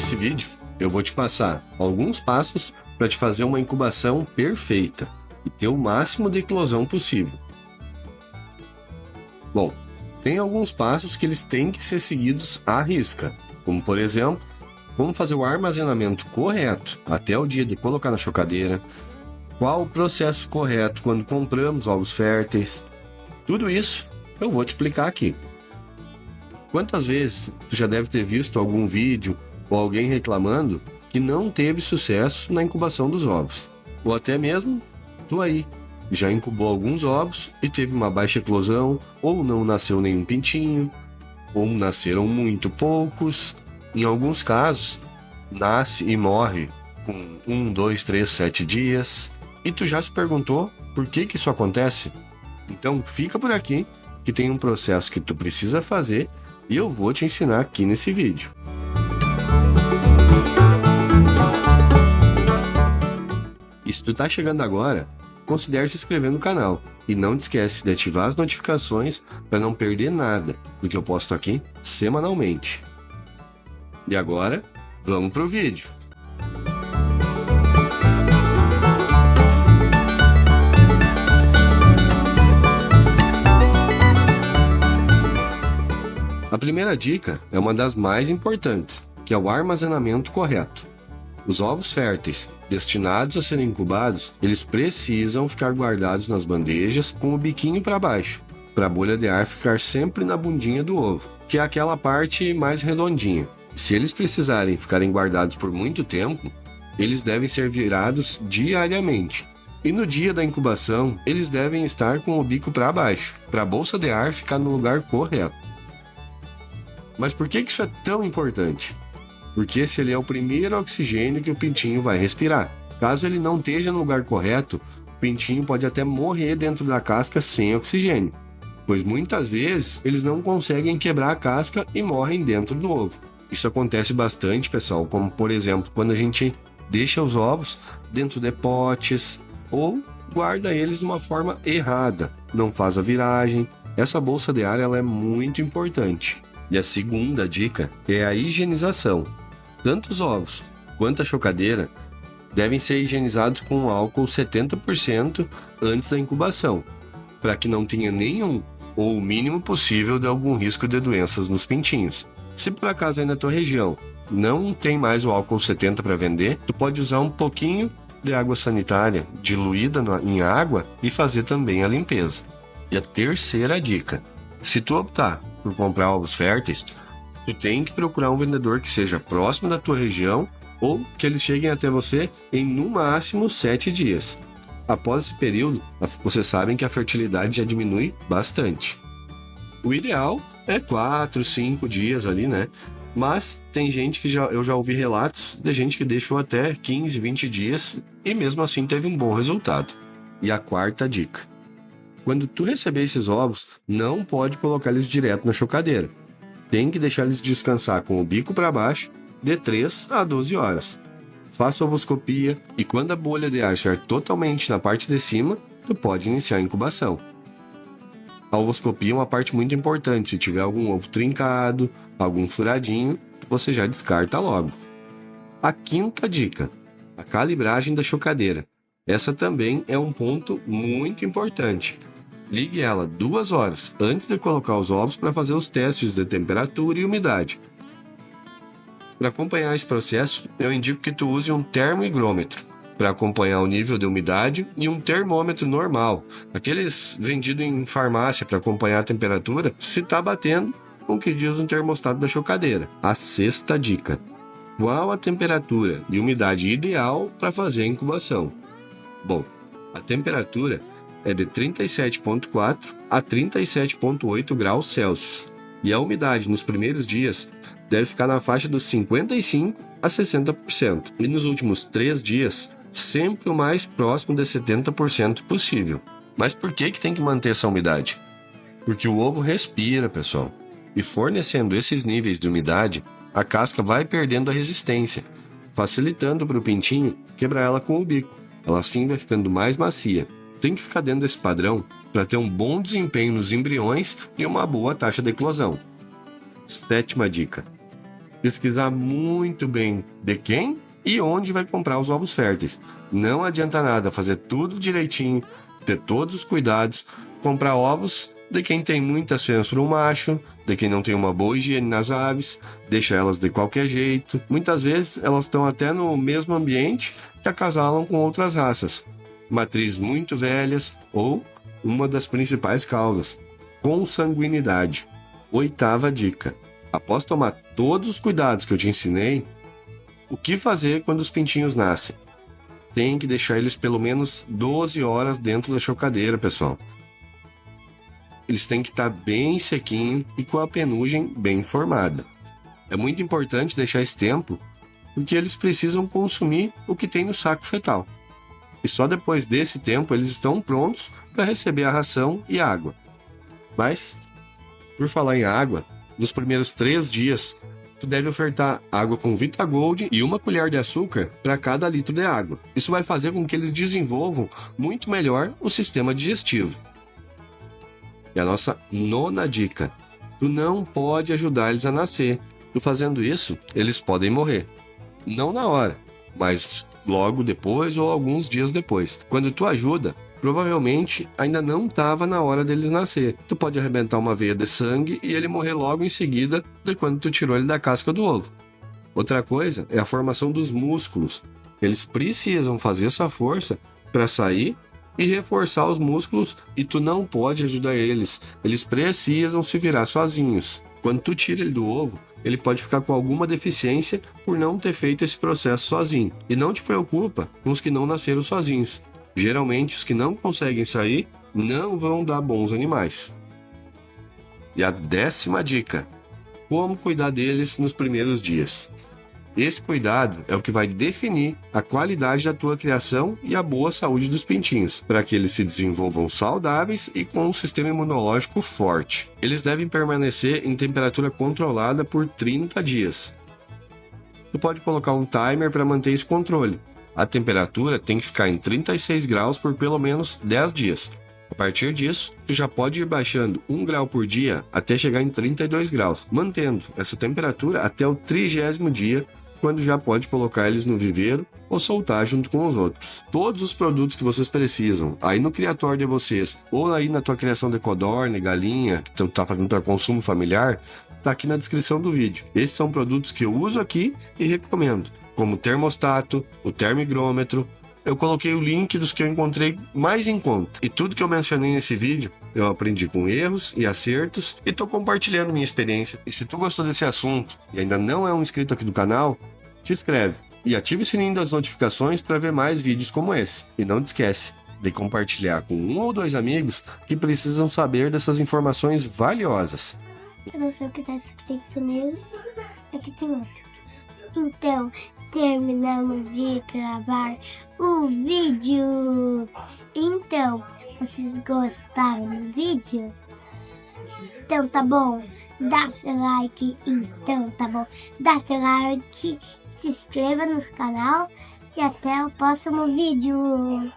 Nesse vídeo, eu vou te passar alguns passos para te fazer uma incubação perfeita e ter o máximo de eclosão possível. Bom, tem alguns passos que eles têm que ser seguidos à risca, como por exemplo, como fazer o armazenamento correto até o dia de colocar na chocadeira, qual o processo correto quando compramos ovos férteis. Tudo isso eu vou te explicar aqui. Quantas vezes tu já deve ter visto algum vídeo ou alguém reclamando que não teve sucesso na incubação dos ovos? Ou até mesmo tu aí, já incubou alguns ovos e teve uma baixa eclosão, ou não nasceu nenhum pintinho, ou nasceram muito poucos. Em alguns casos, nasce e morre com 1, 2, 3, 7 dias. E tu já se perguntou por que isso acontece? Então fica por aqui que tem um processo que tu precisa fazer e eu vou te ensinar aqui nesse vídeo. E se tu tá chegando agora, considere se inscrever no canal e não te esquece de ativar as notificações para não perder nada do que eu posto aqui semanalmente. E agora, vamos pro vídeo. A primeira dica é uma das mais importantes, que é o armazenamento correto. Os ovos férteis, destinados a serem incubados, eles precisam ficar guardados nas bandejas com o biquinho para baixo, para a bolha de ar ficar sempre na bundinha do ovo, que é aquela parte mais redondinha. Se eles precisarem ficarem guardados por muito tempo, eles devem ser virados diariamente. E no dia da incubação, eles devem estar com o bico para baixo, para a bolsa de ar ficar no lugar correto. Mas por que isso é tão importante? Porque esse ele é o primeiro oxigênio que o pintinho vai respirar. Caso ele não esteja no lugar correto, o pintinho pode até morrer dentro da casca sem oxigênio, pois muitas vezes eles não conseguem quebrar a casca e morrem dentro do ovo. Isso acontece bastante, pessoal, como por exemplo, quando a gente deixa os ovos dentro de potes ou guarda eles de uma forma errada, não faz a viragem. Essa bolsa de ar ela é muito importante. E a segunda dica é a higienização. Tanto os ovos quanto a chocadeira devem ser higienizados com álcool 70% antes da incubação, para que não tenha nenhum ou o mínimo possível de algum risco de doenças nos pintinhos. Se por acaso aí na tua região não tem mais o álcool 70 para vender, tu pode usar um pouquinho de água sanitária diluída em água e fazer também a limpeza. E a terceira dica: se tu optar por comprar ovos férteis, tu tem que procurar um vendedor que seja próximo da tua região ou que eles cheguem até você em no máximo 7 dias. Após esse período, vocês sabem que a fertilidade já diminui bastante. O ideal é 4, 5 dias ali, né? Mas tem gente que eu já ouvi relatos de gente que deixou até 15, 20 dias e mesmo assim teve um bom resultado. E a quarta dica: quando tu receber esses ovos, não pode colocar eles direto na chocadeira. Tem que deixar eles descansar com o bico para baixo de 3 a 12 horas. Faça a ovoscopia e quando a bolha de ar estiver totalmente na parte de cima, tu pode iniciar a incubação. A ovoscopia é uma parte muito importante. Se tiver algum ovo trincado, algum furadinho, você já descarta logo. A quinta dica: a calibragem da chocadeira. Essa também é um ponto muito importante. Ligue ela 2 horas antes de colocar os ovos para fazer os testes de temperatura e umidade. Para acompanhar esse processo, eu indico que tu use um termoigrômetro para acompanhar o nível de umidade e um termômetro normal, aqueles vendidos em farmácia para acompanhar a temperatura, se está batendo com o que diz um termostato da chocadeira. A sexta dica: qual a temperatura e umidade ideal para fazer a incubação? Bom, a temperatura é de 37,4 a 37,8 graus Celsius. E a umidade nos primeiros dias deve ficar na faixa dos 55% a 60%. E nos últimos 3 dias, sempre o mais próximo de 70% possível. Mas por que tem que manter essa umidade? Porque o ovo respira, pessoal. E fornecendo esses níveis de umidade, a casca vai perdendo a resistência, facilitando para o pintinho quebrar ela com o bico. Ela assim vai ficando mais macia. Tem que ficar dentro desse padrão para ter um bom desempenho nos embriões e uma boa taxa de eclosão. Sétima dica: pesquisar muito bem de quem e onde vai comprar os ovos férteis. Não adianta nada fazer tudo direitinho, ter todos os cuidados, comprar ovos de quem tem muitas fêmeas para um macho, de quem não tem uma boa higiene nas aves, deixa elas de qualquer jeito. Muitas vezes elas estão até no mesmo ambiente que acasalam com outras raças. Matrizes muito velhas ou uma das principais causas, consanguinidade. 8ª dica. Após tomar todos os cuidados que eu te ensinei, o que fazer quando os pintinhos nascem? Tem que deixar eles pelo menos 12 horas dentro da chocadeira, pessoal. Eles têm que estar bem sequinho e com a penugem bem formada. É muito importante deixar esse tempo, porque eles precisam consumir o que tem no saco fetal. E só depois desse tempo eles estão prontos para receber a ração e água. Mas, por falar em água, nos primeiros 3 dias, tu deve ofertar água com Vitagold e 1 colher de açúcar para cada litro de água. Isso vai fazer com que eles desenvolvam muito melhor o sistema digestivo. E a nossa 9ª dica. Tu não pode ajudar eles a nascer. Tu fazendo isso, eles podem morrer. Não na hora, mas logo depois ou alguns dias depois. Quando tu ajuda, provavelmente ainda não estava na hora deles nascer. Tu pode arrebentar uma veia de sangue e ele morrer logo em seguida de quando tu tirou ele da casca do ovo. Outra coisa é a formação dos músculos. Eles precisam fazer essa força para sair e reforçar os músculos e tu não pode ajudar eles. Eles precisam se virar sozinhos. Quando tu tira ele do ovo, ele pode ficar com alguma deficiência por não ter feito esse processo sozinho. E não te preocupa com os que não nasceram sozinhos. Geralmente, os que não conseguem sair não vão dar bons animais. E a 10ª dica: como cuidar deles nos primeiros dias. Esse cuidado é o que vai definir a qualidade da tua criação e a boa saúde dos pintinhos, para que eles se desenvolvam saudáveis e com um sistema imunológico forte. Eles devem permanecer em temperatura controlada por 30 dias. Tu pode colocar um timer para manter esse controle. A temperatura tem que ficar em 36 graus por pelo menos 10 dias. A partir disso, tu já pode ir baixando 1 grau por dia até chegar em 32 graus, mantendo essa temperatura até o 30º dia, quando já pode colocar eles no viveiro ou soltar junto com os outros. Todos os produtos que vocês precisam, aí no criatório de vocês, ou aí na tua criação de codorna, galinha, que tu tá fazendo para consumo familiar, tá aqui na descrição do vídeo. Esses são produtos que eu uso aqui e recomendo, como o termostato, o termigrômetro. Eu coloquei o link dos que eu encontrei mais em conta. E tudo que eu mencionei nesse vídeo, eu aprendi com erros e acertos e tô compartilhando minha experiência. E se tu gostou desse assunto e ainda não é um inscrito aqui do canal, te inscreve e ative o sininho das notificações para ver mais vídeos como esse. E não te esquece de compartilhar com 1 ou 2 amigos que precisam saber dessas informações valiosas. Eu não sei o que está escrito neles. Aqui tem outro. Então, terminamos de gravar o vídeo. Então, vocês gostaram do vídeo? Então tá bom, dá seu like. Então tá bom, dá seu like, se inscreva no canal e até o próximo vídeo.